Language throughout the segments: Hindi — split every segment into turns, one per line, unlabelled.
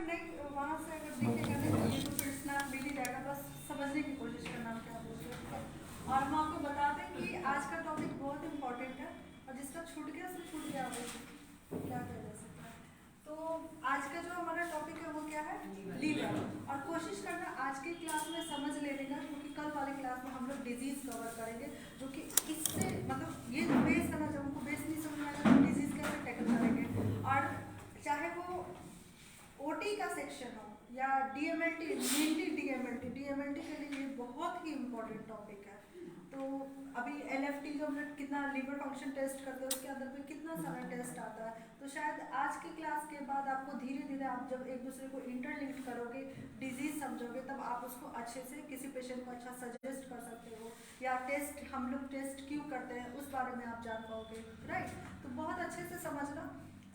नहीं वहाँ से अगर देखेगा नहीं तो ये तो फिर स्नैप मिल ही जाएगा, बस समझने की कोशिश करना क्या बोलते हैं। और हम आपको बता दें कि आज का टॉपिक बहुत इंपॉर्टेंट है और जिसका छूट गया उसको छूट गया क्या किया जा सकता है। तो आज का जो हमारा टॉपिक है वो क्या है, लीवर। और कोशिश करना आज की क्लास में समझ लेने का, क्योंकि कल वाले क्लास में हम लोग डिजीज कवर करेंगे, जो कि इससे मतलब ये जो बेस है ना, जब हमको बेस नहीं समझ में आएगा तो डिजीज कैसे टैकल करेंगे। और चाहे वो ओटी का सेक्शन हो या डीएमएलटी, मेनली डीएमएलटी के लिए ये बहुत ही इम्पोर्टेंट टॉपिक है। तो अभी एलएफटी जो हम लोग कितना लीवर फंक्शन टेस्ट करते हैं उसके अंदर में कितना सारा टेस्ट आता है, तो शायद आज की क्लास के बाद आपको धीरे धीरे आप जब एक दूसरे को इंटरलिंक करोगे, डिजीज समझोगे, तब आप उसको अच्छे से किसी पेशेंट को अच्छा सजेस्ट कर सकते हो, या टेस्ट हम लोग टेस्ट क्यों करते हैं उस बारे में आप जान पाओगे, राइट। तो बहुत अच्छे से समझना।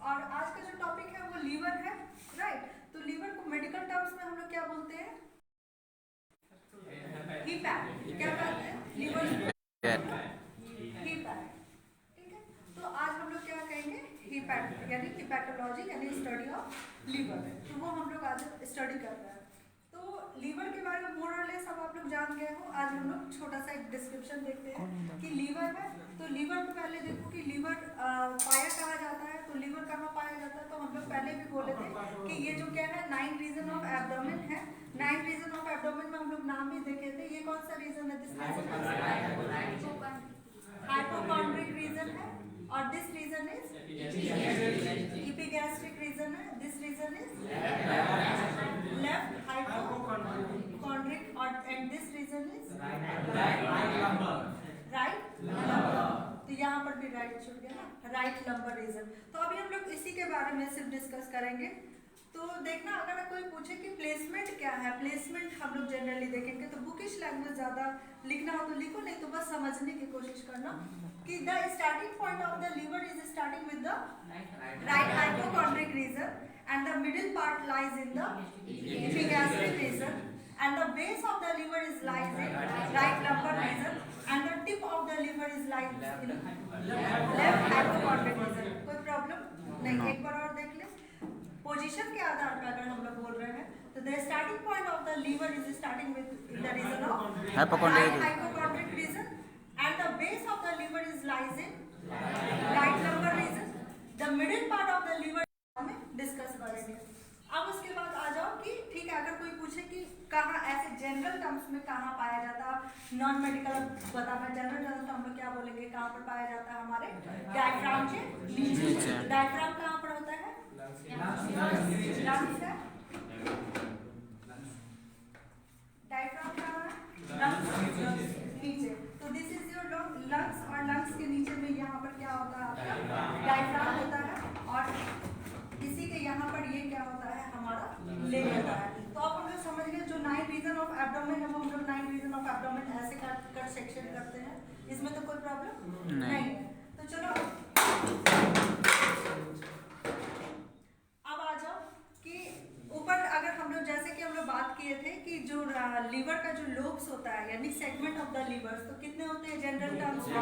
और आज का जो टॉपिक है वो लीवर है, राइट। तो लीवर को मेडिकल टर्म्स में हम लोग क्या बोलते हैं, हीपैट। क्या कहते हैं, लीवर हीपैट, ठीक है। तो आज हम लोग क्या कहेंगे, हीपैट यानी हीपैटोलॉजी यानी स्टडी ऑफ लीवर, तो वो हम लोग आज स्टडी कर रहे हैं। तो लीवर के बारे में मोर और लेस अब आप लोग जान गए हो। आज हम लोग छोटा सा एक डिस्क्रिप्शन देखते हैं कि लीवर है। तो लीवर को पहले देखो कि लीवर पाया कहाँ जाता है। तो लीवर कहाँ पाया जाता है, तो हम लोग पहले भी बोले थे कि ये जो क्या है 9 रीजन ऑफ एब्डोमेन है। 9 रीजन ऑफ एब्डोमेन में हम लोग नाम भी देखे थे। ये कौन सा रीजन है, दिस हाइपोकॉन्ड्रिक रीजन है, और this region is epigastric region है, this region is left hypochondriac, और and this region is right. तो यहाँ पर भी राइट छूट गया ना, राइट लंबर रीजन। तो अभी हम लोग इसी के बारे में सिर्फ डिस्कस करेंगे। तो देखना, अगर कोई पूछे कि प्लेसमेंट क्या है, प्लेसमेंट हम लोग जनरली देखेंगे। तो बुकिश लैंग्वेज ज़्यादा लिखना हो तो लिखो, नहीं तो बस समझने की कोशिश करना कि the starting point of the liver is starting with the right hypochondriac region, and the middle part lies in the epigastric region, and the base of the liver is lies in right lumbar region, and the tip of the liver is lies in left hypochondrial region। कोई प्रॉब्लम नहीं, एक बार और देख ले। पोजीशन के आधार पर अगर हम लोग बोल रहे हैं तो the starting point of the liver is starting with the region of hypochondrial region, and the base of the liver is lies in right lumbar region। the middle part of the liver में डिस्कस करेंगे। अब उसके बाद आ जाओ कि ठीक है, अगर कोई पूछे कि कहाँ ऐसे जनरल टर्म्स में कहाँ पाया जाता, नॉन मेडिकल बताना, जनरल टर्म्स तो हम लोग क्या बोलेंगे, कहाँ पर पाया जाता है, हमारे डायफ्राम के नीचे। डायफ्राम कहाँ पर होता है, लंग्स है। डायफ्राम कहाँ है, लंग्स नीचे। तो दिस इज योर लंग्स, और लंग्स के नीचे में यहाँ पर क्या होता है, आपका डायफ्राम होता है, और इसी के यहाँ पर ये क्या होता है, हमारा ले लेता है। तो आप हम लोग समझ गए, जो 9 रीजन ऑफ एब्डोमेन है वो हम लोग 9 रीजन ऑफ एब्डोमेन ऐसे कट सेक्शन करते हैं, इसमें तो कोई प्रॉब्लम नहीं है। तो चलो अब आ जाओ कि ऊपर अगर हम लोग जैसे कि हम लोग बात किए थे कि जो लीवर का जो लोब्स होता है यानी सेगमेंट ऑफ द लीवर, तो कितने होते हैं जनरल टर्म्स में,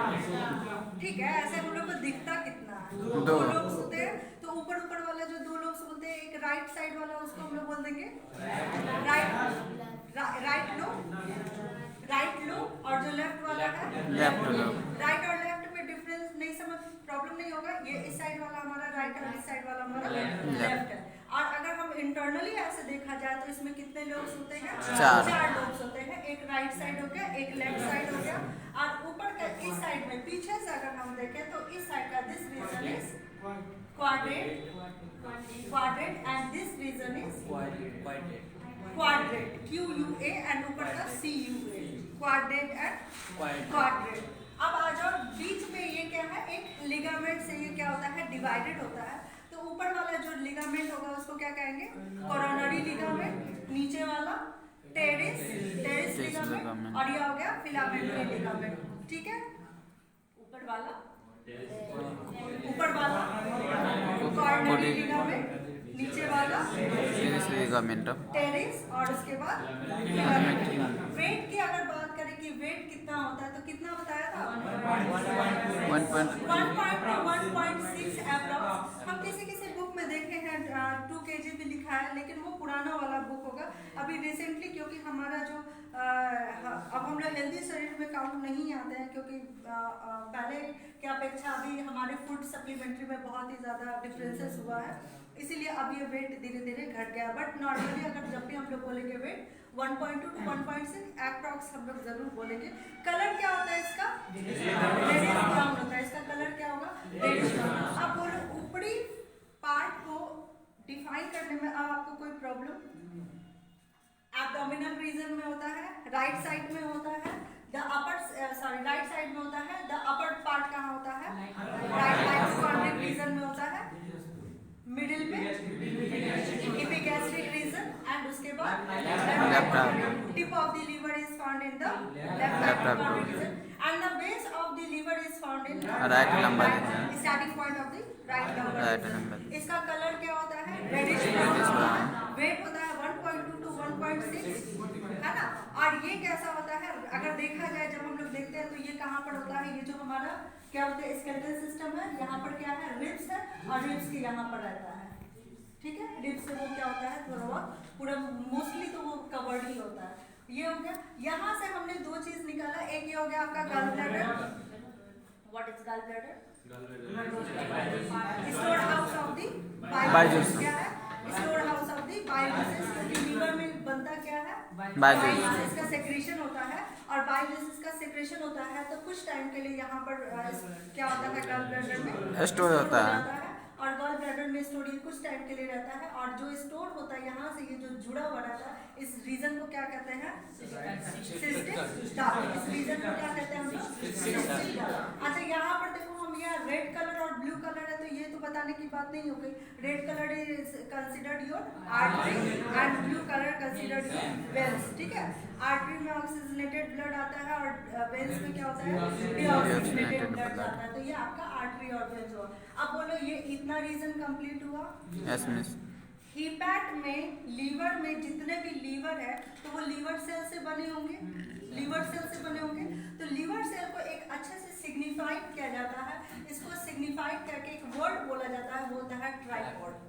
ठीक है। ऐसे हम लोग को दिखता कितना है, 2 लोब्स होते हैं। तो ऊपर वाला जो 2 लोब्स बोलते हैं, एक राइट साइड वाला उसको हम लोग बोल देंगे राइट लोब, और जो लेफ्ट वाला है लेफ्ट लोब। राइट और लेफ्ट में डिफरेंस नहीं समझ, प्रॉब्लम नहीं होगा। ये इस साइड वाला हमारा राइट है और इस साइड वाला हमारा लेफ्ट है। और अगर हम इंटरनली ऐसे देखा जाए तो इसमें कितने लोब्स होते हैं, 4 लोब्स होते हैं। एक राइट साइड हो गया, एक लेफ्ट साइड हो गया, और ऊपर का इस साइड में पीछे से अगर हम देखें तो इस साइड का this region is quadrate, and this region is quadrate, QUA, and ऊपर का CUA, quadrate and quadrate। अब आ जाओ बीच में, ये क्या है, एक लिगामेंट से ये क्या होता है, डिवाइडेड होता है। तो ऊपर वाला जो लिगामेंट होगा उसको क्या कहेंगे, कोरोनरी लिगामेंट, नीचे वाला टेरिस लिगामेंट, और ये हो गया फिलामेंटरी लिगामेंट, ठीक है। ऊपर वाला कोरोनरी लिगामेंट, नीचे वाला टेरिस, और उसके बाद वेट की अगर बात करें कि वेट कितना होता है, तो कितना बताया था, 1.6 एप्रॉक्स। हम किसी बुक में देखे हैं 2 kg भी लिखा है, लेकिन वो होगा। अभी रिसेंटली क्योंकि हमारा जो अब हम लोग हेल्दी शरीर में काउंट नहीं आते हैं, क्योंकि पहले की अपेक्षा अभी हमारे फूड सप्लीमेंट्री में बहुत ही ज़्यादा डिफरेंसेस हुआ है, इसीलिए अब ये वेट धीरे धीरे घट गया। बट नॉर्मली अगर जब भी हम लोग बोलेंगे वेट 1.2 to 1.6 एप्रॉक्स हम लोग जरूर बोलेंगे। कलर क्या होता है इसका? रेडिश ब्राउन होता है। इसका कलर क्या होगा? Reddish brown. अब बोलो ऊपरी पार्ट को डिफाइन करने में अब आपको कोई प्रॉब्लम? एब्डोमिनल रीजन में होता है, राइट साइड में होता है, द अपर राइट साइड में होता है, द अपर पार्ट कहाँ होता है? राइट हाइपोकॉन्ड्रिक रीजन में होता है, मिडिल में एपिगैस्ट्रिक रीजन, एंड उसके बाद tip of the liver is found in the left hypochondriac region, and the base of the liver is found in
right lumbar
starting point of the right lumbar. इसका कलर क्या होता है? Reddish brown. वेट होता है 1.2 to 1.6, है ना। और ये कैसा होता है अगर देखा जाए, जब हम लोग देखते हैं तो ये कहाँ पर होता है? ये जो हमारा क्या होता है स्केलेटल सिस्टम है, यहाँ पर क्या है? रिब्स है, और रिब्स के यहाँ पर रहता है, ठीक है। रिब्स से वो क्या होता है थोड़ा बहुत पूरा मोस्टली तो वो कवर्ड ही होता है। ये हो गया। यहाँ से हमने दो चीज निकाला, एक ये हो गया आपका gall bladder. What is gall bladder? Store house of the bile juices. क्या है? Store house of the bile juices. क्योंकि लीवर में बनता क्या है? बाइल जूसेस का सेक्रेशन होता है, और बाइल जूसेस का सेक्रेशन होता है तो कुछ टाइम के लिए यहाँ पर क्या होता है? गॉल ब्लैडर में
स्टोर होता है,
और गॉल ब्लैडर में स्टोर कुछ टाइम के लिए रहता है, और जो स्टोर होता है यहाँ से ये जो जुड़ा हुआ रहता है, इस रीजन को क्या कहते हैं? Cystic duct. इस रीजन को क्या कहते हैं हम लोग? Cystic duct. अच्छा, यहाँ पर देखो हम यहाँ रेड कलर और ब्लू कलर है, तो ये तो बताने की बात नहीं हो गई। Red colour is considered your artery and blue colour considered your veins, ठीक है। आर्टरी में ऑक्सीजनेटेड ब्लड आता है, और वेन्स में क्या होता है? डीऑक्सीजनेटेड ब्लड आता है। तो ये आपका आर्टरी और वेन्स हुआ। अब बोलो ये इतना रीजन कंप्लीट हुआ?
Yes miss.
हीपैट में लीवर में जितने भी लीवर है तो वो लीवर सेल से बने होंगे, लीवर सेल से बने होंगे। तो लीवर सेल को एक अच्छे से सिग्निफाइड किया जाता है। इसको सिग्निफाइड करके एक वर्ड बोला जाता है, वो होता है ट्राइपॉड।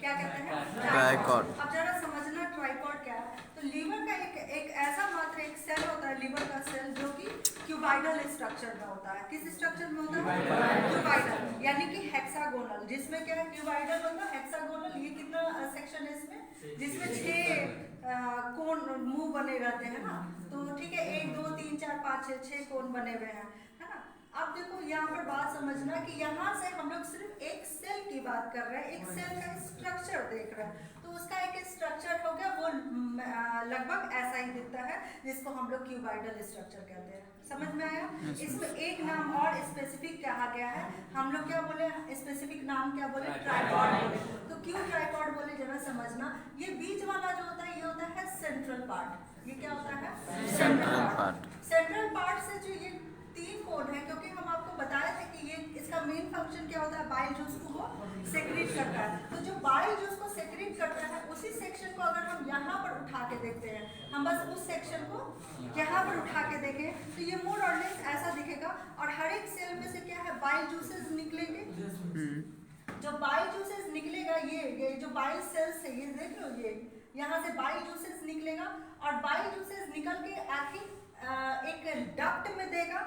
क्या कहते हैं?
ट्राइपॉड।
अब जरा समझना ट्राइपॉड क्या है। तो लीवर का एक ऐसा मात्र एक सेल होता है, लीवर का सेल, जो कि क्यूबाइडल स्ट्रक्चर में होता है। किस स्ट्रक्चर में होता है? क्यूबाइडल, यानी कि हेक्सागोनल। जिसमें क्या है? क्यूबाइडल मतलब हेक्सागोनल। ये कितना सेक्शन है इसमें? जिसमें 6 कोण मुंह बने रहते हैं ना, तो ठीक है, 1 2 3 4 5 6 कोण बने हुए हैं, है ना। अब देखो यहाँ पर बात समझना कि यहाँ से हम लोग सिर्फ एक सेल की बात कर रहे हैं, एक सेल का स्ट्रक्चर देख रहे हैं। तो उसका एक स्ट्रक्चर हो गया, वो लगभग ऐसा ही दिखता है, जिसको हम लोग क्यूबाइडल स्ट्रक्चर कहते हैं। समझ में आया? इसमें एक नाम और स्पेसिफिक कहा गया है। हम लोग क्या बोले? स्पेसिफिक नाम क्या बोले? ट्राइपॉड बोले। तो क्यों ट्राइपॉड बोले जरा समझना। ये बीच वाला जो होता है ये होता है सेंट्रल पार्ट। ये क्या होता है?
Central part.
सेंट्रल पार्ट से जो ये 3 कोण है, क्योंकि हम आपको बताया था कि ये इसका मेन फंक्शन क्या होता है? बाइल जूस को वो सेक्रेट करता है। तो जो बाइल जूस को सेक्रेट करता है, उसी सेक्शन को अगर हम यहाँ पर उठा के देखते हैं, हम बस उस सेक्शन को यहाँ पर उठा के देखें तो ये मोर और लेस ऐसा दिखेगा। और हर एक सेल में से क्या है? बाइल जूसेस निकलेंगे। जो बाइल जूसेस निकलेगा, ये जो बाइल सेल्स है, ये देख लो, ये यहाँ से बाइल जूसेस निकलेगा, और बाइल जूसेस निकल के आखिर एक डक्ट में देगा।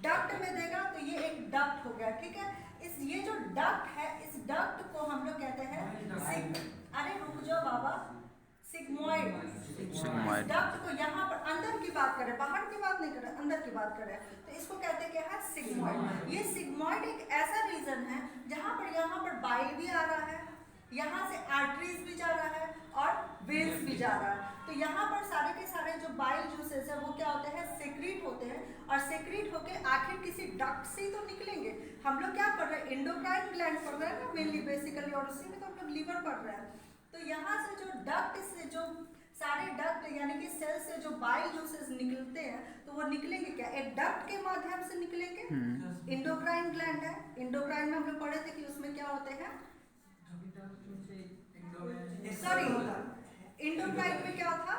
डक्ट में देगा तो ये एक डक्ट हो गया, ठीक है। ये जो डक्ट है, इस डक्ट को हम लोग कहते हैं अरे रुक जाओ बाबा, सिग्मोइड। डक्ट को यहाँ पर अंदर की बात करें, बाहर की बात नहीं करें, अंदर की बात करें, तो इसको कहते हैं क्या है? सिग्मोइड। ये सिग्मोइड एक ऐसा रीजन है जहाँ पर यहाँ पर बाइल भी आ रहा है, यहाँ से आर्टरीज भी जा रहा है, और वेन्स भी जा रहा है। तो यहाँ पर सारे के सारे जो बाइल जूसेस है वो क्या होते हैं? सेक्रीट होते हैं, और सेक्रीट होके आखिर किसी डक्ट से ही तो निकलेंगे। हम लोग क्या पढ़ रहे हैं? एंडोक्राइन ग्लैंड पढ़ रहे हैं ना मेनली, बेसिकली, और उसी में तो हम लोग लीवर पढ़ रहे हैं। तो यहाँ से जो डक्ट से जो सारे डक्ट यानी कि सेल से जो बाइल जूसेस निकलते हैं, तो वो निकलेंगे क्या? एक डक्ट के माध्यम से निकलेंगे। एंडोक्राइन ग्लैंड है, एंडोक्राइन में हम लोग पढ़े थे कि उसमें क्या होते हैं? सॉरी, एंडोक्राइन में क्या था?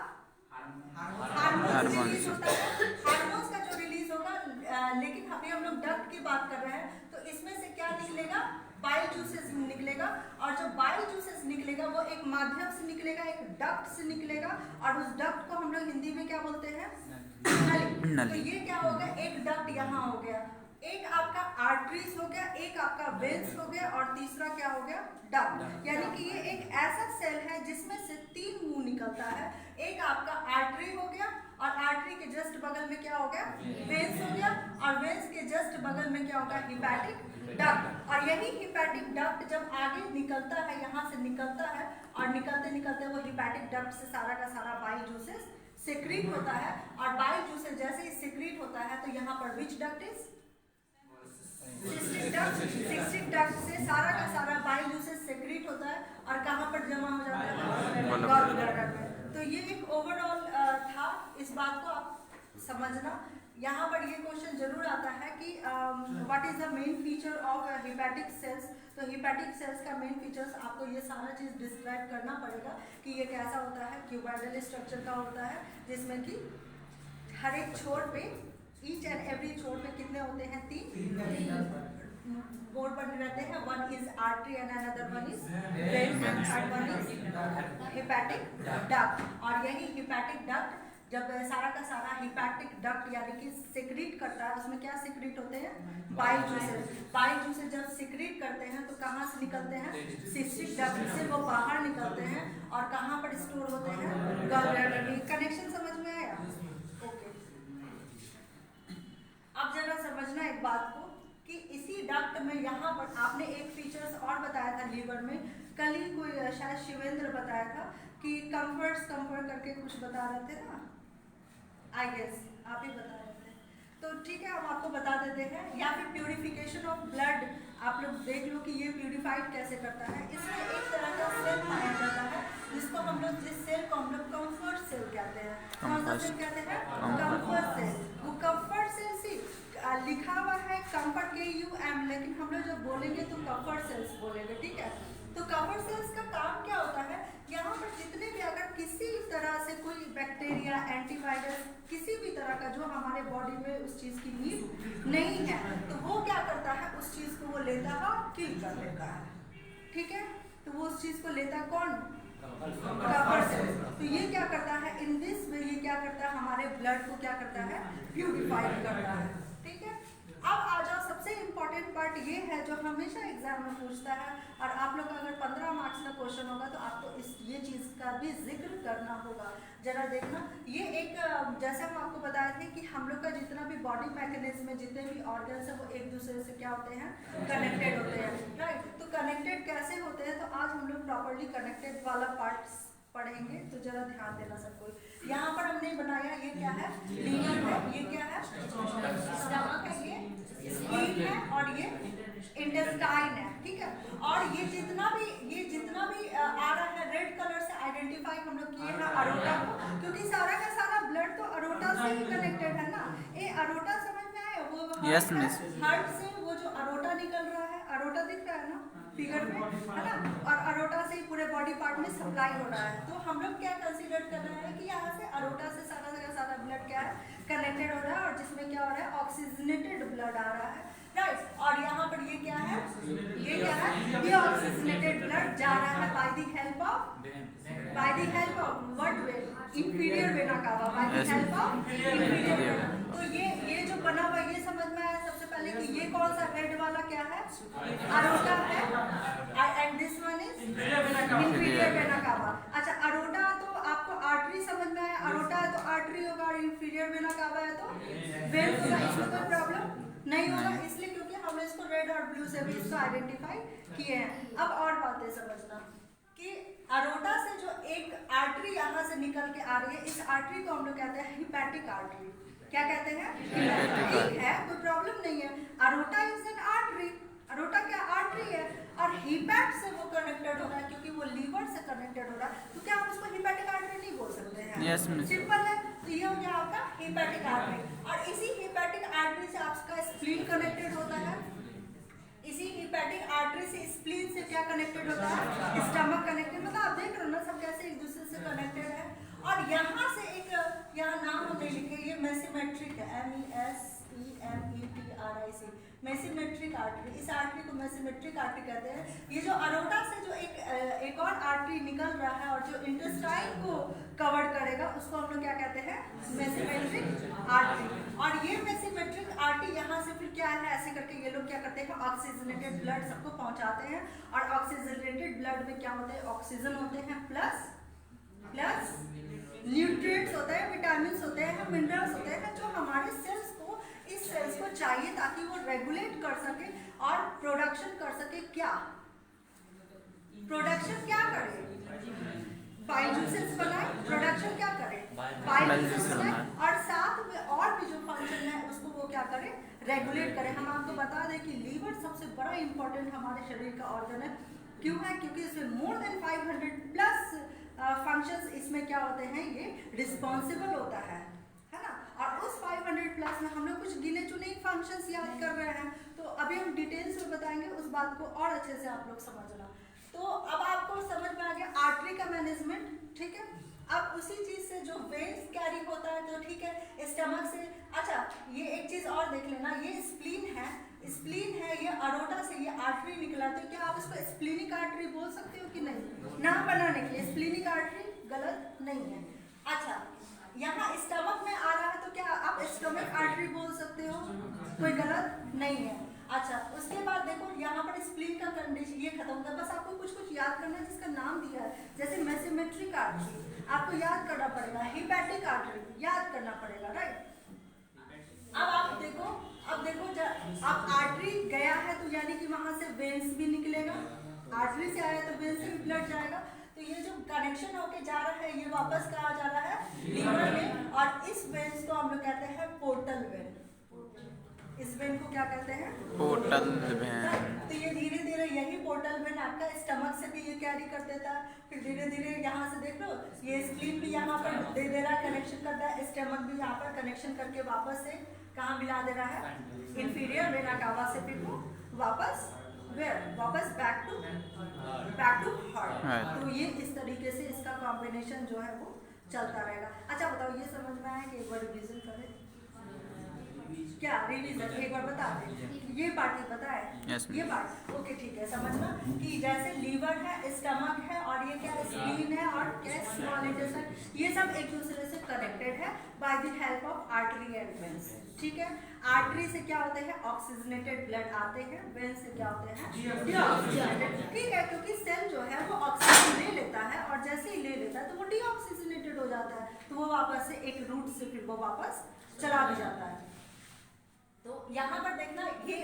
हार्मोन्स रिलीज होता है। हार्मोन्स का जो रिलीज होगा, लेकिन अभी हम लोग डक्ट की बात कर रहे हैं, तो इसमें से क्या निकलेगा? बाइल जूसेस निकलेगा। और जो बाइल जूसेस निकलेगा वो एक माध्यम से निकलेगा, एक डक्ट से निकलेगा और उस डक्ट को हम लोग हिंदी में क्या बोलते हैं?
नली।
नली। तो ये क्या हो गया? एक डक्ट यहाँ हो गया, एक आपका आर्टरीज हो गया, एक आपका वेन्स हो गया और तीसरा क्या हो गया? डक्ट। यानी कि ये एक ऐसा सेल है जिसमें से 3 मुंह निकलता है। एक आपका आर्टरी हो गया और आर्टरी के जस्ट बगल में क्या हो गया? वेन्स हो गया और वेन्स के जस्ट बगल में क्या होगा? Hepatic duct. और यही हिपैटिक डक्ट जब आगे निकलता है, यहाँ से निकलता है और निकलते निकलते वो हिपैटिक डक्ट से सारा का सारा बाइल जूसेस सेक्रीट होता है और बाइल जूसेस जैसे ही सेक्रीट होता है तो यहाँ पर which duct is? Cystic duct. Cystic duct से सारा का सारा बाइल जूसेस सेक्रीट होता है और कहाँ पर जमा हो जाता है? गॉल ब्लैडर में। तो ये एक ओवरऑल था, इस बात को आप समझना। यहाँ पर ये क्वेश्चन जरूर आता है कि what is the main feature of hepatic sales. तो हिपैटिक सेल्स का मेन फीचर्स आपको ये सारा चीज डिस्क्राइब करना पड़ेगा कि ये कैसा होता है। क्यूबॉइडल स्ट्रक्चर का होता है जिसमें कि हर एक छोर पे, ईच एंड एवरी छोर पे कितने होते हैं? 3 बोर्ड बने रहते हैं। One is artery and another one is when and third one is hepatic duct. और यही हिपैटिक डक्ट जब सारा का सारा हिपैटिक डक्ट यानी कि सिक्रीट करता है, उसमें क्या सिक्रीट होते हैं? Bile juices. बाइल जूसेस जब सिक्रीट करते हैं तो कहाँ से निकलते हैं? सिस्टिक डक्ट से वो बाहर निकलते हैं और कहाँ पर स्टोर होते हैं? गॉल ब्लैडर में। कनेक्शन समझ में आया? ओके। अब जरा समझना एक बात को कि इसी डक्ट में यहाँ पर आपने एक फीचर्स और बताया था लीवर में। कल ही कोई शायद शिवेंद्र बताया था कि कंफर्ट करके कुछ बता रहे थे ना, आई गेस आप ही बता रहे थे। तो ठीक है, हम आपको बता देते हैं। या फिर प्यूरिफिकेशन ऑफ ब्लड आप लोग देख लो कि ये प्यूरिफाइड कैसे करता है। इसमें एक तरह का सेल पाया जाता है जिसको हम लोग, जिस सेल को हम लोग कंफर्ट सेल कहते हैं। कौन सा सेल कहते हैं? Kupffer cell. वो कंफर्ट सेल से लिखा हुआ है कंफर्ट KUM, लेकिन हम लोग जब बोलेंगे तो कंफर्ट सेल्स बोलेंगे, ठीक है। तो कंफर्ट सेल्स का काम क्या होता है? यहाँ पर जितने भी अगर किसी तरह से कोई बैक्टीरिया, एंटीवायरस, किसी भी तरह का जो हमारे बॉडी में उस चीज़ की नीड नहीं है तो वो क्या करता है? उस चीज़ को वो लेता है, किल कर लेता है, ठीक है। तो वो उस चीज़ को लेता है कौन? Kupffer cell. तो ये क्या करता है? इन दिस वे ये क्या करता है? हमारे ब्लड को क्या करता है? प्यूरिफाइड करता है, ठीक है। अब आ जाओ, सबसे इम्पोर्टेंट पार्ट ये है जो हमेशा एग्जाम में पूछता है और आप लोग का अगर 15 मार्क्स का क्वेश्चन होगा तो आपको ये चीज़ का भी जिक्र करना होगा। जरा देखना, ये एक जैसे हम आपको बताए थे कि हम लोग का जितना भी बॉडी मैकेनिज्म में जितने भी ऑर्गन्स है वो एक दूसरे से क्या होते हैं? कनेक्टेड होते हैं, राइट। तो कनेक्टेड कैसे होते हैं? तो आज हम लोग प्रॉपर्ली कनेक्टेड वाला पार्ट पढ़ेंगे, तो जरा ध्यान देना सबको। यहाँ पर हमने बनाया, ये क्या है? लीवर है, ये क्या है? स्टमक है, ये स्प्लीन है और ये इंटेस्टाइन है, ठीक है। और ये जितना भी आ रहा है रेड कलर से आइडेंटिफाई हम लोग किए हैं अरोटा को, क्योंकि सारा का सारा ब्लड तो अरोटा से ही कनेक्टेड है ना। ये अरोटा समझ में आया? वो
यस मिस।
हार्ट से वो जो अरोटा निकल रहा है, अरोटा दिख रहा है ना फिगर में, है ना। और अरोटा से ही पूरे बॉडी पार्ट में सप्लाई हो रहा है। तो हम लोग क्या कंसीडर कर रहे हैं कि यहाँ से अरोटा से सारा ब्लड क्या है? कनेक्टेड हो रहा है और जिसमें क्या हो रहा है? ऑक्सीजनेटेड ब्लड आ रहा है, राइट। और यहाँ पर ये क्या है? ये क्या है? ये ऑक्सीजनेटेड ब्लड जा रहा है by the help of what way? Inferior vena cava, by the help of inferior vena. तो ये जो बना हुआ, ये समझ में आया सबसे पहले कि ये कौन सा रेड वाला क्या है? अरोटा है and this one is inferior vena cava. अच्छा, अरोटा तो आपको आर्टरी समझ में आया, अरोटा है तो आर्टरी होगा और इंफीरियर वेना कावा है तो वेन होगा। इसमें कोई प्रॉब्लम नहीं होगा, इसलिए क्योंकि हमने इसको रेड और ब्लू से भी इसको आइडेंटिफाई किए हैं। अब और बातें समझना कि अरोटा से जो एक आर्टरी यहाँ से निकल के आ रही है, इस आर्टरी को हम लोग कहते हैं हिपैटिक आर्टरी। क्या कहते हैं? ठीक है, कोई प्रॉब्लम नहीं है। Aorta is an artery, aorta क्या आर्टरी है और हिपैट से वो कनेक्टेड हो रहा है क्योंकि वो लीवर से कनेक्टेड हो रहा है। तो क्या हम उसको हिपैटिक आर्टरी नहीं बोल सकते हैं?
Yes miss.
सिंपल है। तो ये हो गया आपका हिपैटिक आर्टरी और इसी हिपैटिक आर्टरी से आपका स्प्लीन कनेक्टेड होता है। इसी हिपैटिक आर्टरी से स्प्लीन से क्या कनेक्टेड होता है? Stomach connected. मतलब आप देख रहे हो ना सब कैसे एक दूसरे से कनेक्टेड है। और यहाँ से एक, यहाँ नाम हमने लिखे, ये मेसिमेट्रिक है, MES METRIC, मेसिमेट्रिक आर्टरी। इस आर्टरी को मेसिमेट्रिक आर्टरी कहते हैं। ये जो अरोटा से जो एक और आर्टरी निकल रहा है और जो इंटेस्टाइन को कवर करेगा उसको हम लोग क्या कहते हैं, मेसिमेट्रिक आर्टरी। और ये मेसिमेट्रिक आर्टरी यहाँ से फिर क्या है, ऐसे करके ये लोग क्या करते हैं, ऑक्सीजनेटेड ब्लड सबको पहुँचाते हैं। और ऑक्सीजनेटेड ब्लड में क्या होते हैं, ऑक्सीजन होते हैं प्लस न्यूट्रिएंट्स होते हैं, विटामिन होते हैं, मिनरल्स होते हैं जो हमारे सेल्स को, इस सेल्स को चाहिए ताकि वो रेगुलेट कर सके और प्रोडक्शन कर सके। क्या प्रोडक्शन क्या करे, बाइल जूसेस बनाए, प्रोडक्शन क्या करे, बाइल जूसेस बनाए, और साथ में और भी जो फंक्शन है उसको वो क्या करे, रेगुलेट करे। हम आपको बता दें कि लीवर सबसे बड़ा इंपॉर्टेंट हमारे शरीर का ऑर्गन है। क्यों है, क्योंकि इसमें मोर देन 500 प्लस फंक्शंस इसमें क्या होते हैं, ये रिस्पॉन्सिबल होता है ना। और उस 500 प्लस में हम लोग कुछ गिने चुने फंक्शंस याद कर रहे हैं, तो अभी हम डिटेल्स में बताएंगे उस बात को और अच्छे से आप लोग समझना। तो अब आपको समझ में आ गया आर्टरी का मैनेजमेंट, ठीक है। अब उसी चीज से जो वेन्स कैरी होता है, तो ठीक है, स्टमक से। अच्छा, ये एक चीज और देख लेना, ये स्प्लीन है, ये अरोटा से ये आर्टरी निकला, तो क्या आप इसको स्प्लीनिक आर्टरी बोल सकते हो कि नहीं? नाम बनाने के लिए स्प्लीनिक आर्टरी गलत नहीं है। अच्छा, यहाँ स्टमक में आ रहा है तो क्या आप स्टमक आर्टरी बोल सकते हो, कोई गलत नहीं है। अच्छा, उसके बाद देखो यहाँ पर स्प्लीन का कंडीशन ये खत्म होता है। बस आपको कुछ याद करना है जिसका नाम दिया है, जैसे मेसिमेट्रिक आर्टरी आपको याद करना पड़ेगा, हिपैटिक आर्टरी याद करना पड़ेगा, राइट। अब देखो अब आर्टरी गया है तो यानी कि वहां से वेन्स भी निकलेगा, आर्टरी से आया तो वेन्स से भी ब्लड जाएगा, तो ये जो कनेक्शन होके जा रहा है ये वापस कहाँ जा रहा है, लीवर में। और इस वेन्स को हम लोग कहते हैं पोर्टल वेन। इस वेन को क्या कहते हैं,
पोर्टल वेन।
तो ये धीरे धीरे यही पोर्टल वेन आपका स्टमक से भी ये कैरी कर देता है, फिर धीरे धीरे यहाँ से देख लो ये स्प्लीन भी यहाँ पर दे रहा है, कनेक्शन करता है, स्टमक भी यहाँ पर कनेक्शन करके वापस से कहाँ मिला दे रहा है, इंफीरियर वेना कावा से फिर वो वापस बैक टू हार्ट। तो ये इस तरीके से इसका कॉम्बिनेशन जो है वो चलता रहेगा। अच्छा बताओ, ये समझ में आया कि एक बार रिविजन करें, क्या रिवीजन एक बार बता दें, ये पार्ट ही पता है,
yes,
ये पार्ट ओके, ठीक है। समझना कि जैसे लीवर है, स्टमक है, और ये क्या स्प्लीन है, और क्या स्मॉल इंटेस्टाइन, ये सब एक दूसरे से कनेक्टेड है by the help of artery and veins, ठीक है। आर्टरी से क्या होते हैं, ऑक्सीजनेटेड ब्लड आते हैं, वेन से क्या होते हैं, डीऑक्सीजनेटेड, ठीक है, क्योंकि सेल जो है वो ऑक्सीजन ले लेता है और जैसे ही ले लेता है तो वो डीऑक्सीजनेटेड हो जाता है, तो वो वापस से एक रूट से फिर वो वापस चला भी जाता है। तो यहाँ पर देखना, ये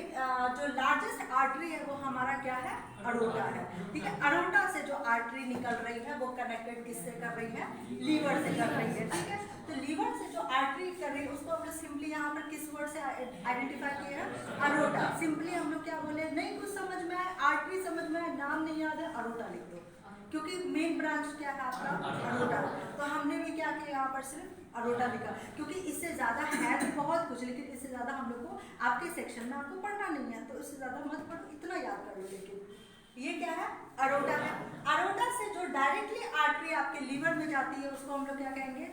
जो लार्जेस्ट आर्टरी है वो हमारा क्या है, अरोटा है, ठीक है। अरोटा से जो आर्टरी निकल रही है वो कनेक्टेड किससे कर रही है, लीवर से कर रही है, ठीक है। तो लीवर से जो आर्टरी कर रही है उसको हम लोग सिंपली यहाँ पर किस वर्ड से आइडेंटिफाई किए हैं, अरोटा। सिंपली हम लोग क्या बोले, नहीं कुछ समझ में आए, आर्टरी समझ में आए, नाम नहीं याद है, अरोटा लिख दो, क्योंकि मेन ब्रांच क्या है आपका, अरोटा। तो हमने भी क्या किया, यहाँ पर सिर्फ अरोटा लिखा, क्योंकि इससे ज्यादा है तो बहुत कुछ, लेकिन इससे ज्यादा हम लोग को आपके सेक्शन में आपको पढ़ना नहीं है, तो इससे ज्यादा मत पढ़ो, इतना याद कर लो। लेकिन ये क्या है, अरोटा है। अरोटा से जो डायरेक्टली आर्टरी आपके लीवर में जाती है उसको हम लोग क्या कहेंगे,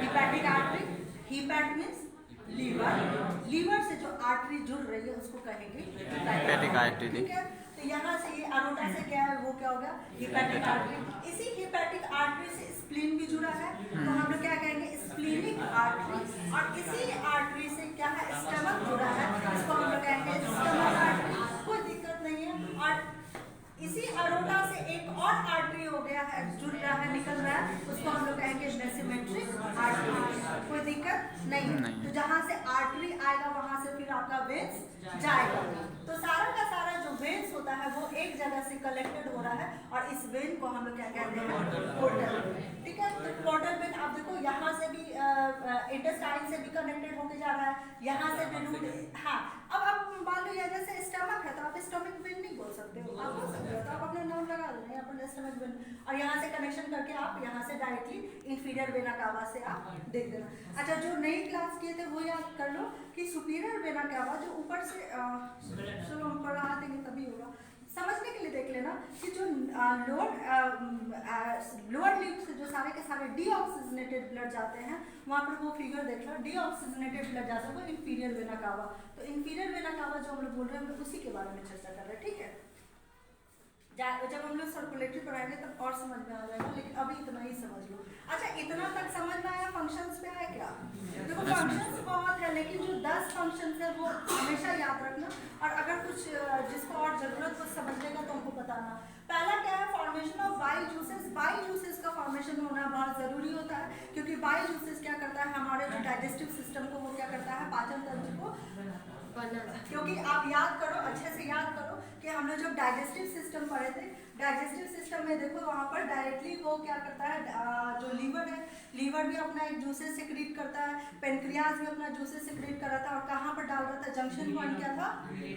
hepatic artery. Hepat means liver, liver से जो आर्टरी जुड़ रही है उसको कहेंगे हिपैटिक आर्टरी, ठीक है। तो यहाँ से ये अरोटा से क्या है, वो क्या हो गया, हिपैटिक आर्टरी। इसी हिपैटिक आर्टरी से स्प्लीन भी जुड़ा है, तो हम लोग क्या कहेंगे, स्प्लीनिक आर्टरी। और इसी आर्टरी से क्या है, स्टमक जुड़ा है, इसको हम लोग कहेंगे स्टमक आर्टरी, कोई दिक्कत नहीं है। और इसी अरोटा से एक और आर्टरी हो गया है, जुड़ रहा है, निकल रहा है, उसको हम लोग कहेंगे मेसिमेट्रिक आर्टरी, कोई दिक्कत नहीं। तो जहाँ से आर्टरी आएगा वहां से फिर आपका वेन्स जाएगा, तो सारा का सारा जो वेन्स होता है वो एक जगह से कलेक्टेड हो रहा है, और इस वेन को हम लोग क्या कहते हैं, पोर्टल वेन, ठीक है। तो पोर्टल वेन आप देखो यहाँ से भी इंटेस्टाइन से भी कनेक्टेड होके जा रहा है, यहाँ से भी रूट, हाँ। अब आप मान लो जैसे स्टमक है तो आप स्टमक वेन नहीं बोल सकते हो, आप बोल सकते हो, तो आप अपना नाम लगा देना यहाँ पर स्टमक वेन, और यहाँ से कनेक्शन करके आप यहाँ से डायरेक्टली इंफीरियर वेना कावा से आप देख देना। अच्छा, जो नई क्लास किए थे वो याद कर लो कि सुपीरियर वेना कावा जो ऊपर से, चलो हम पढ़ा देंगे तभी होगा, समझने के लिए देख लेना कि जो लोअर लिम्ब से जो सारे के सारे सारे डीऑक्सीजनेटेड ब्लड जाते हैं, वहाँ पर वो फिगर देख लो, डीऑक्सीजनेटेड ब्लड जाता है वो इंफीरियर वेना कावा। तो इंफीरियर वेना कावा जो हम लोग बोल रहे हैं हम लोग उसी के बारे में चर्चा कर रहे हैं, ठीक है। जब हम लोग सर्कुलेटरी पढ़ाएंगे तब और समझ में आ जाएगा, लेकिन अभी इतना ही समझ लो। अच्छा, इतना तक समझ में आया? फंक्शंस पे आया क्या? देखो फंक्शंस बहुत है, लेकिन जो 10 फंक्शंस है वो हमेशा याद रखना, और अगर कुछ जिसको और जरूरत हो समझने का तो हमको बताना। पहला क्या है? Formation of bile juices. Bile juices का फॉर्मेशन होना बहुत जरूरी होता है, क्योंकि बाइल जूसेस क्या करता है, हमारे जो डाइजेस्टिव सिस्टम को वो क्या करता है, पाचन तंत्र को। क्योंकि आप याद करो, अच्छे से याद करो कि हम लोग जब डाइजेस्टिव सिस्टम पढ़े थे, डाइजेस्टिव सिस्टम में देखो वहाँ पर डायरेक्टली वो क्या करता है, जो लीवर है, लीवर भी अपना एक जूसेस सेक्रेट करता है, पेनक्रियाज भी अपना जूसेस सेक्रेट कर रहा था, और कहाँ पर डाल रहा था, जंक्शन पॉइंट क्या था,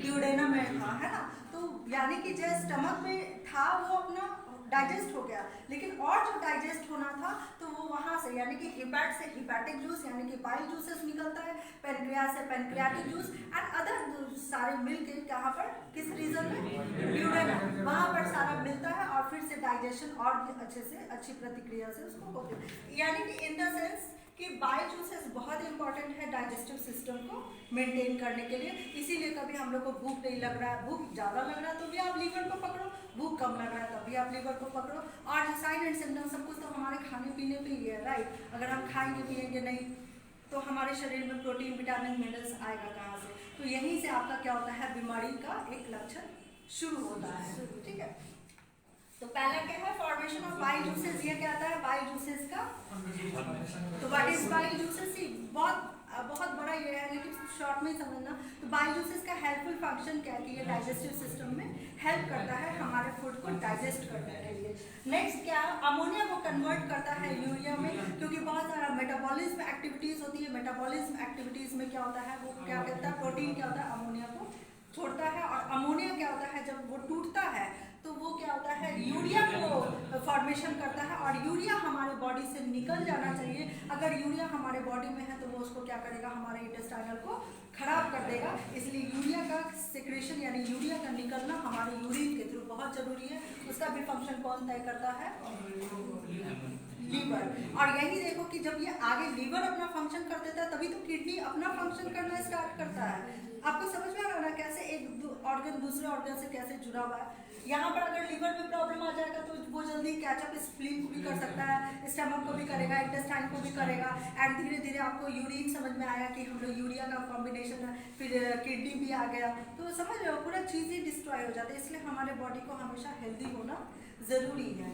ड्यूडेनम में था, है ना। तो यानी कि जो स्टमक में था वो अपना डाइजेस्ट हो गया, लेकिन और जो डाइजेस्ट होना था तो वो वहाँ से, यानी कि हिपैट से हिपैटिक जूस यानी कि बाइल जूसेस निकलता है, पेनक्रियाज से पेनक्रियाटिक जूस, एंड अदर सारे मिल के कहाँ पर, किस रीजन में, ड्यूडेनम, वहाँ पर सारा मिलता है, और फिर से डाइजेशन और भी अच्छे से अच्छी प्रतिक्रिया से उसको होती है। यानी कि इन द सेंस कि बाइल जूसेस बहुत इंपॉर्टेंट है डाइजेस्टिव सिस्टम को मेंटेन करने के लिए। इसीलिए कभी हम लोग को भूख नहीं लग रहा है, भूख ज़्यादा लग रहा है तो भी आप लीवर को पकड़ो, भूख कम लग रहा है तब भी आप लीवर को पकड़ो, और साइन एंड सिम्टम सब कुछ तो हमारे खाने पीने पे ही है, राइट। अगर हम खाएंगे पिएंगे नहीं तो हमारे शरीर में प्रोटीन विटामिन मिनरल्स आएगा कहाँ से? तो यहीं से आपका क्या होता है, बीमारी का एक लक्षण शुरू होता है, ठीक है। तो पहला क्या है, फॉर्मेशन ऑफ बाइल जूसेस। ये क्या आता है, बाइल जूसेस का। तो व्हाट इज बाइल जूसेस? बहुत बड़ा ये है, लेकिन शॉर्ट में ही समझना। तो बाइल जूसेस का हेल्पफुल फंक्शन क्या है कि ये डाइजेस्टिव सिस्टम में हेल्प करता है हमारे फूड को डाइजेस्ट करने के लिए। नेक्स्ट क्या है, अमोनिया को कन्वर्ट करता है यूरिया में, क्योंकि बहुत सारा मेटाबॉलिज्म एक्टिविटीज होती है। मेटाबॉलिज्म एक्टिविटीज में क्या होता है, वो क्या करता है, प्रोटीन क्या होता है, अमोनिया को छोड़ता है, और अमोनिया क्या होता है, जब वो टूटता है तो वो क्या होता है, यूरिया को फॉर्मेशन करता है, और यूरिया हमारे बॉडी से निकल जाना चाहिए। अगर यूरिया हमारे बॉडी में है तो वो उसको क्या करेगा, हमारे इंटेस्टाइनल को खराब कर देगा। इसलिए यूरिया का सिक्रेशन यानी यूरिया का निकलना हमारे यूरिन के थ्रू बहुत जरूरी है। उसका भी फंक्शन कौन तय करता है, लीवर। और यही देखो कि जब ये आगे लीवर अपना फंक्शन कर देता है तभी तो किडनी अपना फंक्शन करना स्टार्ट करता है। आपको समझ में आ रहा है ना कैसे एक ऑर्गन दूसरे ऑर्गन से कैसे जुड़ा हुआ है। यहाँ पर अगर लीवर में प्रॉब्लम आ जाएगा तो वो जल्दी कैचअप स्प्लीन को भी कर सकता है, स्टमक को भी करेगा, इंटेस्टाइन को भी करेगा, एंड धीरे धीरे आपको यूरिन समझ में आया कि हम लोग यूरिया का कॉम्बिनेशन है, फिर किडनी भी आ गया, तो समझ रहे हो पूरा चीज़ ही डिस्ट्रॉय हो जाता है। इसलिए हमारे बॉडी को हमेशा हेल्दी होना ज़रूरी है।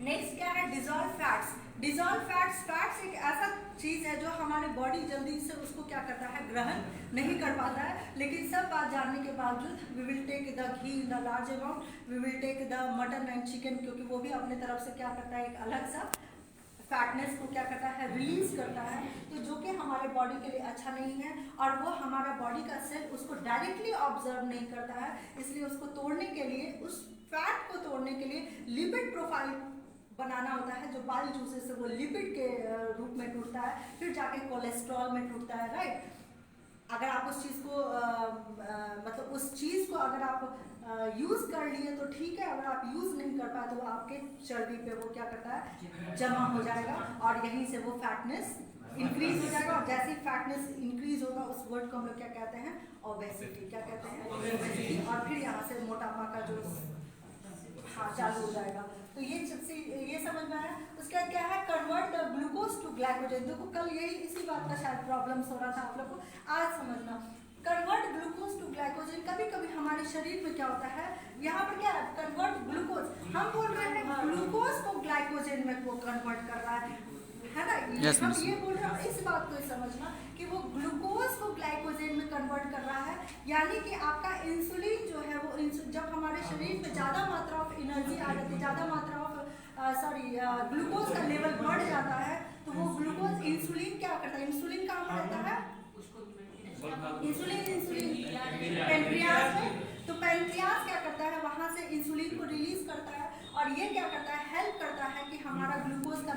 नेक्स्ट क्या है, डिजॉल्व फैट्स। डिजॉल्व फैट्स एक ऐसा चीज़ है जो हमारे बॉडी जल्दी से उसको क्या करता है, ग्रहण नहीं कर पाता है। लेकिन सब बात जानने के बावजूद we will take the ghee in the large amount, we will take the mutton and chicken, क्योंकि वो भी अपने तरफ से क्या करता है, एक अलग सा फैटनेस को क्या करता है, रिलीज करता है, तो जो कि हमारे बॉडी के लिए अच्छा नहीं है, और वो हमारा बॉडी का सेल उसको डायरेक्टली ऑब्जर्व नहीं करता है। इसलिए उसको तोड़ने के लिए, उस फैट को तोड़ने के लिए लिपिड प्रोफाइल बनाना होता है, जो बाइल जूसेस से वो लिपिड के रूप में टूटता है, फिर जाके कोलेस्ट्रॉल में टूटता है, राइट। अगर आप उस चीज़ को मतलब उस चीज़ को अगर आप यूज़ कर लिए तो ठीक है, अगर आप यूज़ नहीं कर पाए तो वो आपके चर्बी पे वो क्या करता है, जमा हो जाएगा, और यहीं से वो फैटनेस इंक्रीज हो जाएगा। और जैसे ही फैटनेस इंक्रीज होगा उस वर्ड को हम लोग क्या कहते हैं, ओबेसिटी। क्या कहते हैं, ओबेसिटी। और फिर यहाँ से मोटापा का जो चालू हो जाएगा। तो ये समझ में आया। उसके बाद क्या है, convert the glucose to glycogen. देखो कल यही इसी बात का शायद प्रॉब्लम्स हो रहा था आप लोग को, आज समझना। कन्वर्ट ग्लूकोज टू ग्लाइकोजन, कभी कभी हमारे शरीर में क्या होता है, यहाँ पर क्या है, कन्वर्ट ग्लूकोज, हम बोल रहे हैं ग्लूकोज को ग्लाइकोजन में वो कन्वर्ट कर रहा है ना।
yes,
हम ये बोल रहे हैं, इस बात को समझना कि वो ग्लूकोज को ग्लाइकोजन में कन्वर्ट कर रहा है। यानी कि आपका इंसुलिन जो है वो जब हमारे शरीर में ज़्यादा मात्रा ऑफ एनर्जी आ जाती है, ज़्यादा मात्रा ऑफ ग्लूकोज का लेवल बढ़ जाता है, तो वो ग्लूकोज इंसुलिन क्या करता है, इंसुलिन कहाँ रहता है, इंसुलिन पेनक्रियाज में। तो पेनक्रियाज क्या करता है, वहाँ से इंसुलिन को रिलीज करता है, और ये क्या करता है, हेल्प करता है कि हमारा ग्लूकोज का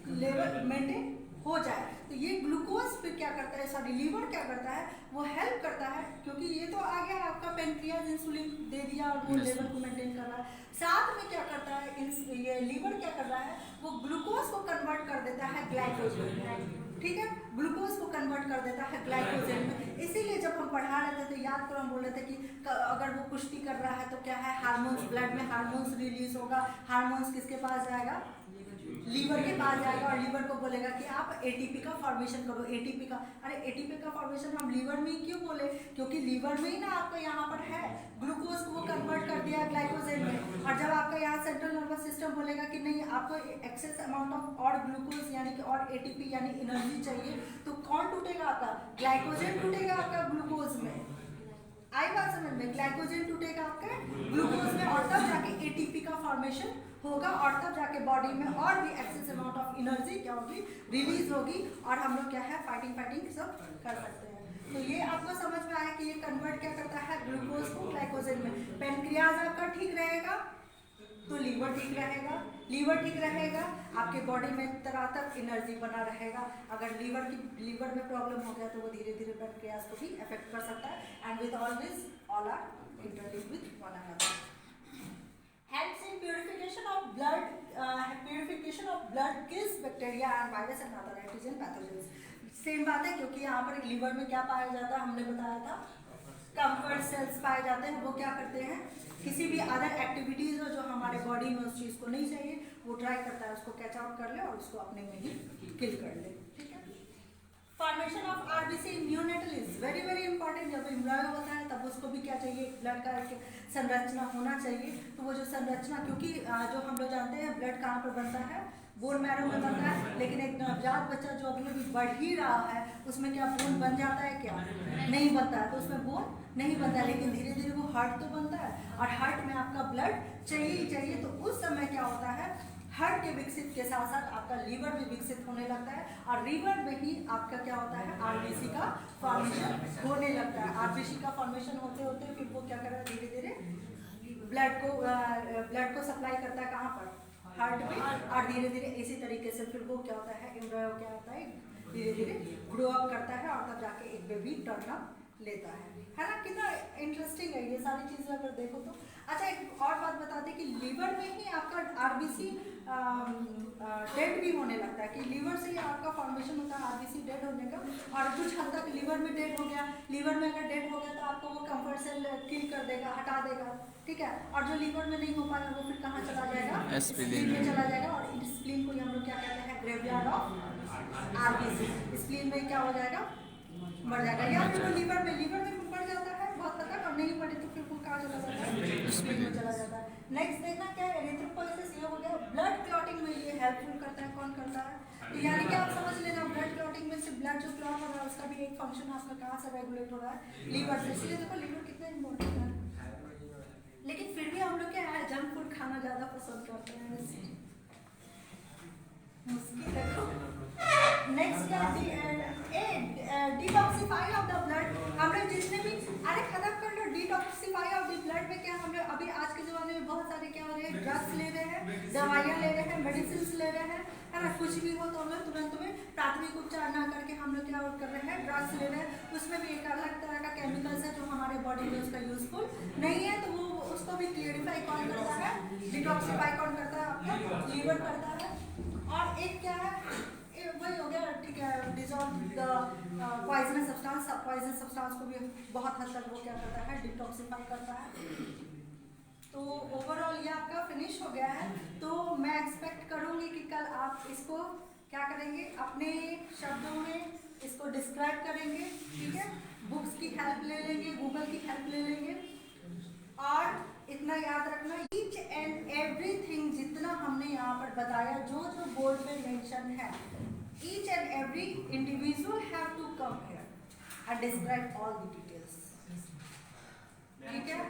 लेवल मेंटेन हो जाए। तो ये ग्लूकोज फिर क्या करता है, सॉरी लीवर क्या करता है, वो हेल्प करता है, क्योंकि ये तो आ गया आपका पेनक्रियाज इंसुलिन दे दिया और वो लेवल को मेंटेन कर रहा है। साथ में क्या करता है, ये लीवर क्या कर रहा है, वो ग्लूकोज को कन्वर्ट कर देता है ग्लाइकोजन में, ठीक है, ग्लूकोज को कन्वर्ट कर देता है ग्लाइकोजन में। इसीलिए जब हम पढ़ा रहे थे तो याद करो हम बोल रहे थे कि अगर वो कुश्ती कर रहा है तो क्या है, हार्मोन्स, ब्लड में हार्मोन्स रिलीज होगा, हार्मोन्स किसके पास जाएगा, लीवर के पास जाएगा, और लीवर को बोलेगा कि आप एटीपी का फॉर्मेशन करो। एटीपी का, अरे एटीपी का फॉर्मेशन हम लीवर में ही क्यों बोले, क्योंकि लीवर में ही ना आपका यहाँ पर है, ग्लूकोज को वो कन्वर्ट कर दिया ग्लाइकोजन में। और जब आपका यहाँ सेंट्रल नर्वस सिस्टम बोलेगा कि नहीं आपको एक्सेस अमाउंट ऑफ और ग्लूकोज यानी कि और एटीपी यानी एनर्जी चाहिए, तो कौन टूटेगा आपका, ग्लाइकोजन टूटेगा आपका ग्लूकोज में। आई बात समझ में, ग्लाइकोजन टूटेगा आपके ग्लूकोज में, और तब जाके एटीपी का फॉर्मेशन होगा, और तब जाके बॉडी में और भी एक्सेस अमाउंट ऑफ एनर्जी क्या होगी, रिलीज होगी, और हम लोग क्या है फाइटिंग सब कर सकते हैं। तो ये आपको समझ में आया कि ये कन्वर्ट क्या करता है ग्लूकोज को ग्लाइकोजन में। पेनक्रियाज आपका ठीक रहेगा तो लीवर ठीक रहेगा, लीवर ठीक रहेगा आपके बॉडी में तरह तक एनर्जी बना रहेगा। अगर लीवर में प्रॉब्लम हो गया तो वो धीरे धीरे पेनक्रियाज को भी अफेक्ट कर सकता है। And with all this all are interlinked with one another. Helps in purification of blood kills bacteria and virus and other antigen pathogens. Same बात है, क्योंकि यहाँ पर लीवर में क्या पाया जाता है, हमने बताया था कंफर्ट सेल्स पाए जाते हैं। वो क्या करते हैं, किसी भी अदर एक्टिविटीज हो जो हमारे बॉडी में उस चीज को नहीं चाहिए, वो ट्राई करता है उसको कैच आउट कर ले और उसको अपने में ही किल कर ले, ठीक है। Formation of RBC neonatal is very very important. जब एम्ब्रॉयो होता है तब उसको भी क्या चाहिए, ब्लड का एक संरचना होना चाहिए। तो वो जो संरचना, क्योंकि जो हम लोग जानते हैं ब्लड कहाँ पर बनता है, बोन मैरो में बनता है, लेकिन एक नवजात बच्चा जो अभी बढ़ ही रहा है उसमें क्या बोन बन जाता है, क्या नहीं बनता है, तो उसमें बोन नहीं बनता है। लेकिन धीरे धीरे वो हार्ट तो बनता है, और हार्ट में आपका ब्लड चाहिए ही चाहिए। तो उस समय क्या होता है, हार्ट के विकसित के साथ साथ आपका लीवर भी विकसित होने लगता है, और लीवर में ही आपका क्या होता है, आरबीसी का फॉर्मेशन होने लगता है। आरबीसी का फॉर्मेशन होते होते फिर वो क्या कर रहा है, धीरे धीरे ब्लड को सप्लाई करता है कहाँ पर, हार्ट में, और धीरे धीरे इसी तरीके से फिर वो क्या होता है, एम्ब्रॉयो क्या होता है, धीरे धीरे ग्रो अप करता है, और तब जाके एक बेबी टर्न अप लेता है ना। कितना इंटरेस्टिंग है ये सारी चीजें अगर देखो तो। अच्छा, एक और बात बता दें कि लीवर में ही आपका आरबीसी डेड भी होने लगता है, कि लीवर से ही आपका फॉर्मेशन होता है आरबीसी डेड होने का। और कुछ हद तक लीवर में डेड हो गया, लीवर में अगर डेड हो गया तो आपको वो कंफर्ट सेल किल कर देगा, हटा देगा, ठीक है। और जो लीवर में नहीं हो पाएगा वो फिर कहाँ चला जाएगा, स्प्लीन में चला जाएगा, और स्प्लीन को हम लोग क्या कहते हैं, ग्रेवयार्ड ऑफ आरबीसी। स्प्लीन में क्या हो जाएगा, मर जाएगा, या फिर वो लीवर में मर जाता है बहुत हद तक, और नहीं मरे तो फिर वो कहाँ चला जाता है, स्प्लीन में चला जाता है। नेक्स्ट देखना क्या है, एरिथ्रोपोइसिस, ये हो गया। ब्लड क्लॉटिंग में ये हेल्पफुल करता है, कौन करता है, तो यानी कि आप समझ लेना ब्लड क्लॉटिंग में से ब्लड जो क्लॉट हो रहा है उसका भी एक फंक्शन आपका कहाँ से रेगुलेट हो रहा है, लीवर से। इसलिए देखो लीवर कितना इम्पोर्टेंट है। लेकिन फिर भी हम लोग क्या है, जंक फूड खाना ज्यादा पसंद करते हैं, मुश्किल देखो। Next detoxify of the blood. हम लोग जितने भी, अरे खत्म कर लो, डिटॉक्सिफाई ऑफ द ब्लड में क्या हम लोग अभी आज के जमाने में बहुत सारे क्या हो रहे हैं, ड्रग्स ले रहे हैं, दवाइयाँ ले रहे हैं, मेडिसिन ले रहे हैं, है ना। कुछ भी हो तो हम लोग तुरंत में प्राथमिक उपचार ना करके हम लोग क्या कर रहे हैं, ड्रग्स ले रहे हैं। उसमें भी एक अलग तरह का केमिकल्स है जो हमारे बॉडी में उसका यूजफुल नहीं है, तो वो उसको भी क्लियरिफाई कौन करता है, डिटॉक्सिफाई कौन करता है, आपका लीवर करता है। और एक क्या है, वही हो गया, ठीक है, dissolve the poisonous substance. Poisonous substance को भी बहुत हद तक वो क्या करता है, डिटॉक्सिफाई करता है। तो ओवरऑल ये आपका फिनिश हो गया है। तो मैं एक्सपेक्ट करूँगी कि कल आप इसको क्या करेंगे, अपने शब्दों में इसको डिस्क्राइब करेंगे, ठीक है। बुक्स की हेल्प ले लेंगे, गूगल की हेल्प ले लेंगे, और इतना याद रखना, ईच एंड एवरीथिंग जितना हमने यहाँ पर बताया, जो जो बोर्ड पे मेंशन है, each and every individual have to come here and describe all the details, ठीक है।